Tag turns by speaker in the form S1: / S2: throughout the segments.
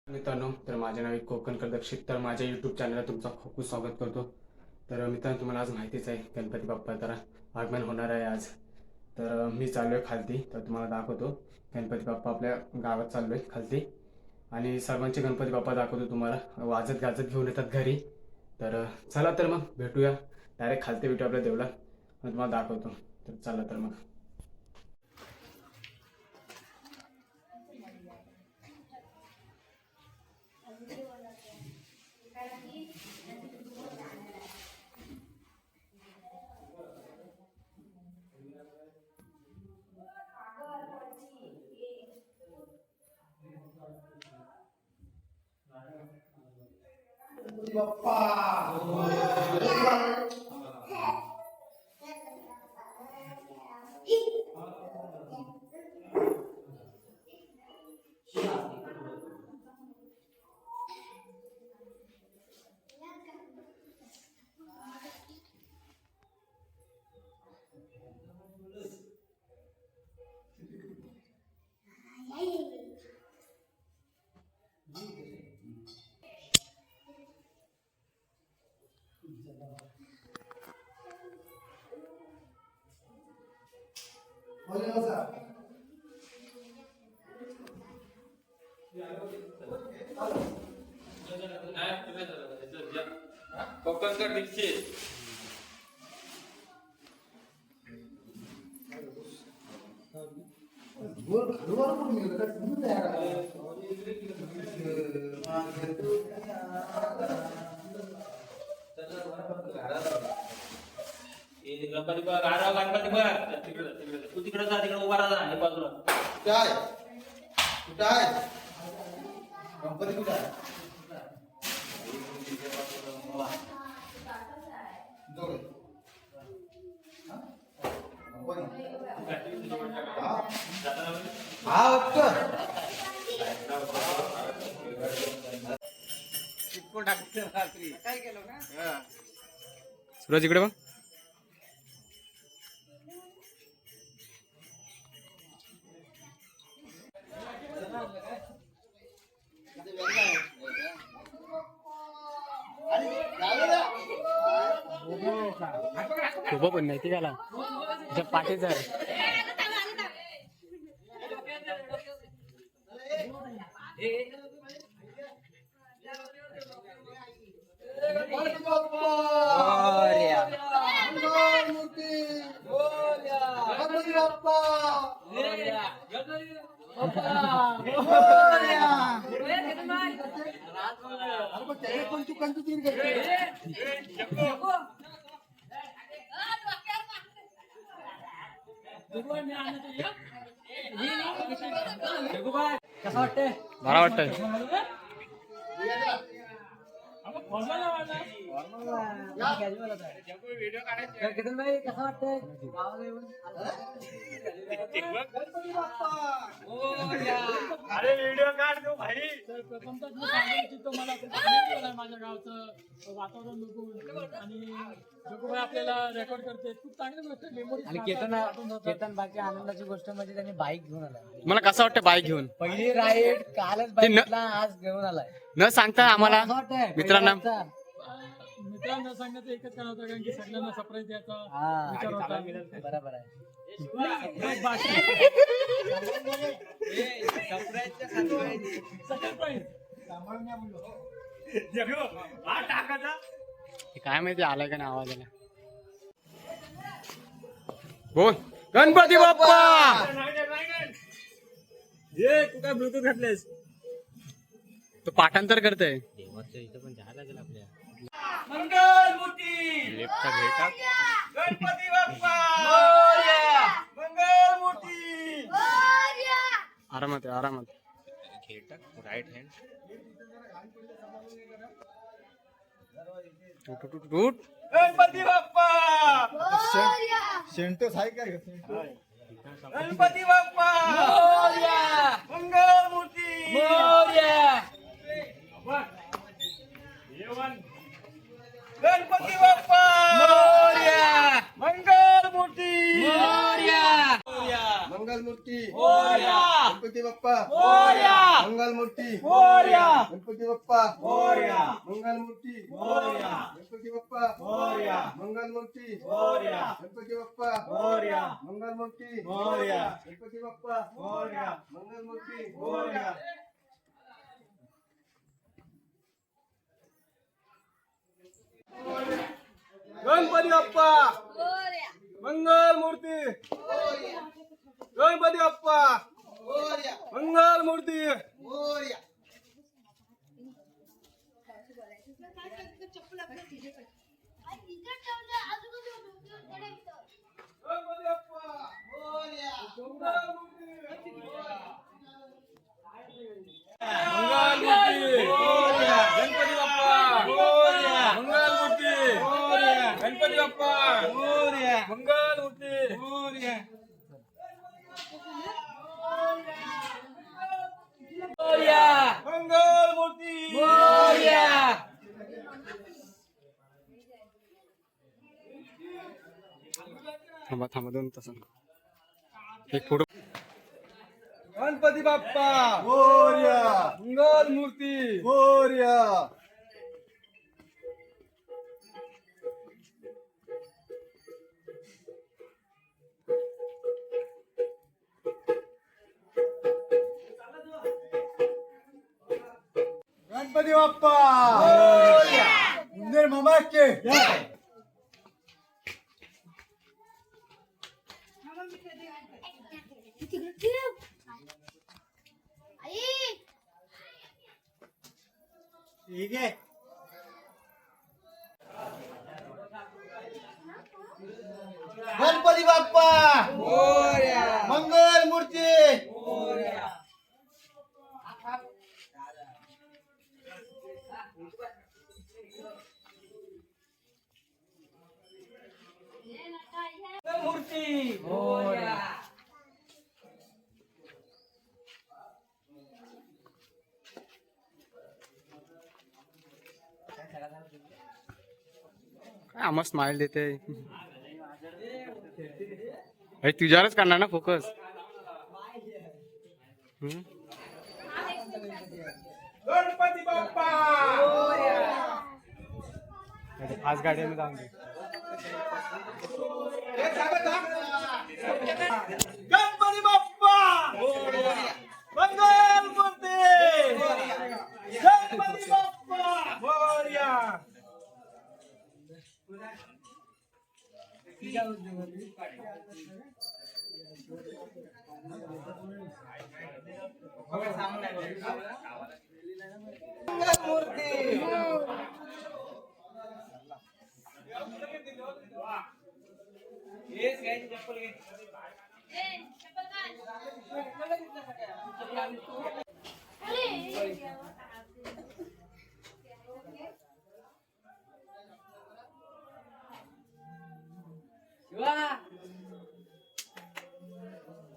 S1: मित्रांनो, तर माझे नाव आहे कोकणकर दक्षित. तर माझ्या यूट्यूब चॅनलला तुमचं खूप खूप स्वागत करतो. तर मित्रांनो, तुम्हाला आज माहितीच आहे गणपती बाप्पा तर आगमन होणार आहे आज. तर मी चाललो आहे खालती, तर तुम्हाला दाखवतो गणपती बाप्पा आपल्या गावात चाललो आहे खालती. आणि सर्वांचे गणपती बाप्पा दाखवतो तुम्हाला, वाजत गाजत घेऊन येतात घरी. तर चला तर मग भेटूया, डायरेक्ट खालती भेटू आपल्या देवळात आणि तुम्हाला दाखवतो. तर चला तर मग.
S2: बाप्पा
S3: कोकणकर दीक्षित गणपती बघ आराव गणपती बघ तिकडे तिकडे तू तिकडे जा तिकडे उभा राहा हे बाजूला
S2: काय कुठं आहे गणपती कुठं आहे जवळ
S3: काय केलं ना
S1: सूरज इकडे बघ. पण नाही त्याला त्याच्या पाठीच आहे.
S4: कसं वाटतंय?
S1: मला वाटतंय
S4: केतन भाई कसं वाटतंय?
S3: अरे व्हिडिओ काढ तू भाई
S5: माझ्या गावचं वातावरण बघून आणि जगूबाई आपल्याला रेकॉर्ड करते. खूप चांगली गोष्ट मेमोरी.
S4: आणि केतन बाकी आनंदाची गोष्ट म्हणजे त्यांनी बाईक घेऊन आलाय.
S1: मला कसं वाटतं बाईक घेऊन?
S4: पहिली राईड कालच बाईकला आज घेऊन आलाय.
S1: न सांगता आम्हाला
S4: कसं वाटतंय?
S1: मित्रांना
S5: मित्रांना सांगण्याचं एकच कारण होतं कारण की सगळ्यांना सरप्राईज द्यायचा
S4: हा,
S5: विचार होता.
S4: बरोबर आहे.
S5: सरप्राईज बाकी. सरप्राईज.
S1: हे काय माहिती आलाय का नाही आवाज आला. बोल गणपती बाप्पा.
S3: तू काय ब्लूटूथ घातलेस
S1: तो पाठांतर करतोय.
S3: मंगल मूर्ती गणपती बाप्पा मंगल मूर्ती
S1: आरामात आहे, आरामात.
S3: राईट हँड
S1: उठ.
S3: गणपती बाप्पा
S2: शेंटोस आहे काय
S3: गणपती बाप्पा मंगल मूर्ती गणपती बाप्पा मंगल मूर्ती
S2: मंगल मूर्ती
S3: मोरया
S2: गणपती बाप्पा
S3: मोरया
S2: मंगल मूर्ती
S3: मोरया
S2: गणपती बाप्पा मंगलमूर्ती गणपती बाप्पा मंगलमूर्ती गणपती बाप्पा मंगलमूर्ती गणपती बाप्पा मंगलमूर्ती
S1: गणपती बाप्पा मंगलमूर्ती गणपती बाप्पा मंगलमूर्ती गणपती बाप्पा मंगलमूर्ती गणपती बाप्पा मंगलमूर्ती मंगलमूर्ती थांबा थांबा 2 तास एक फोटो गणपती बाप्पा मंगलमूर्ती
S2: गणपती बाप्पा उंदीर मामा के ठीक आहे गणपती बाप्पा मंगल मूर्ती
S1: मस्त स्माइल देते तुझ्यावरच करणार ना फोकस गणपती बाप्पा आज गाडीने जाऊन दे गणपती बाप्पा मंगल मूर्ती गणपती बाप्पा मोरया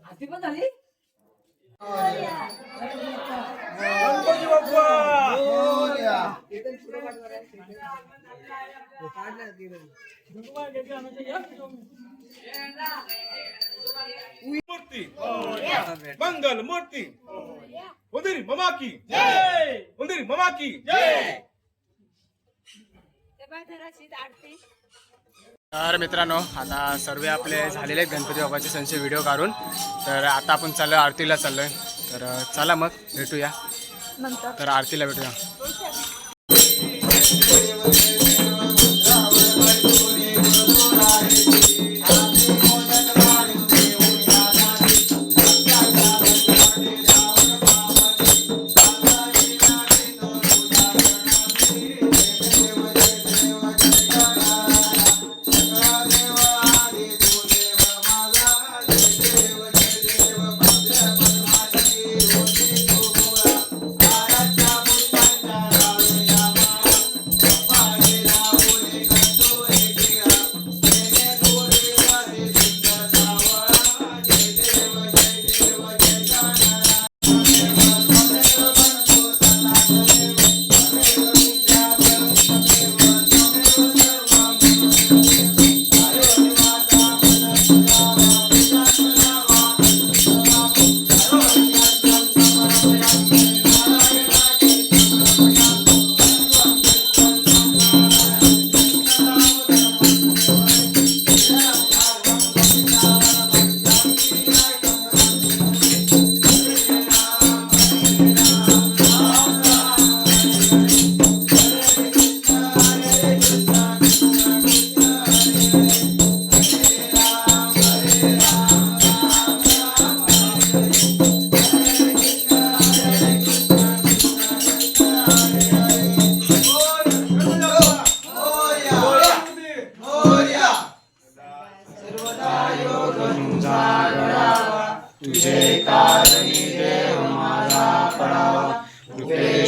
S4: आरती पण झाली
S2: गणपती बाप्पा मोरया
S6: मूर्ति मंगल मूर्ति उंदीर मामा की जय उंदीर मामा की जय
S1: तर मित्रांनो आता सर्व आपले झालेले आहेत गणपती बाप्पाचे सणचे व्हिडिओ काढून तर आता आपण चाललोय आरतीला चाललोय तर चला मग भेटूया तर आरतीला भेटूया
S2: बाप्पा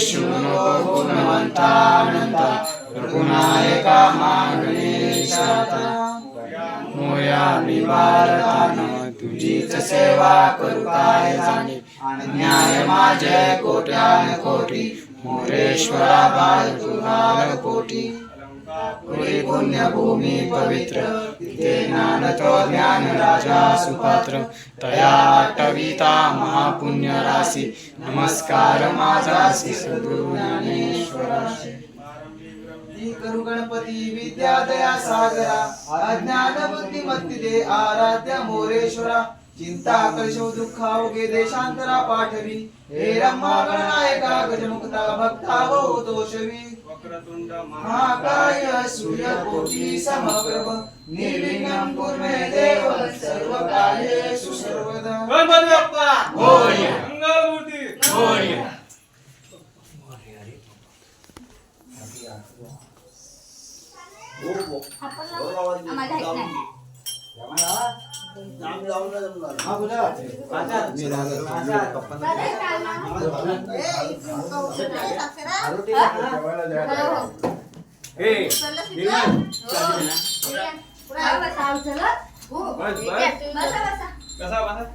S1: विष्णू नको गुणवंतानंता रघुनायका मा गणेशाता मोया मी बालतान तुझीच सेवा करू काय जाणे अन्याय माझे कोट्यान कोटी मोरेश्वरा बाल तुझाल कोटी पुरी पुण्यभूमी पवित्र तिथे ज्ञानतो ज्ञान राजा सुपात्र तया आटविता महापुण्य राशी नमस्कार माझा श्री सद्गुरु ज्ञानेश्वराशी
S2: करू गणपती विद्या दया सागरा अज्ञान बुद्धिमत्ती दे आराध्य मोरेश्वरा चिंता कलशो दुःखा उगे देशांतरा पाठवी हे रम्मा गणनायका गजमुक्ता भक्ता हो दोषवी वक्रतुंड महाकाय सूर्यकोटी समप्रभ निर्विघ्नं कुर्मे देव सर्व कार्येषु सर्वदा
S6: गणपती बाप्पा
S1: मोरया.
S6: मंगलमूर्ती
S1: मोरया.
S6: कसा बसा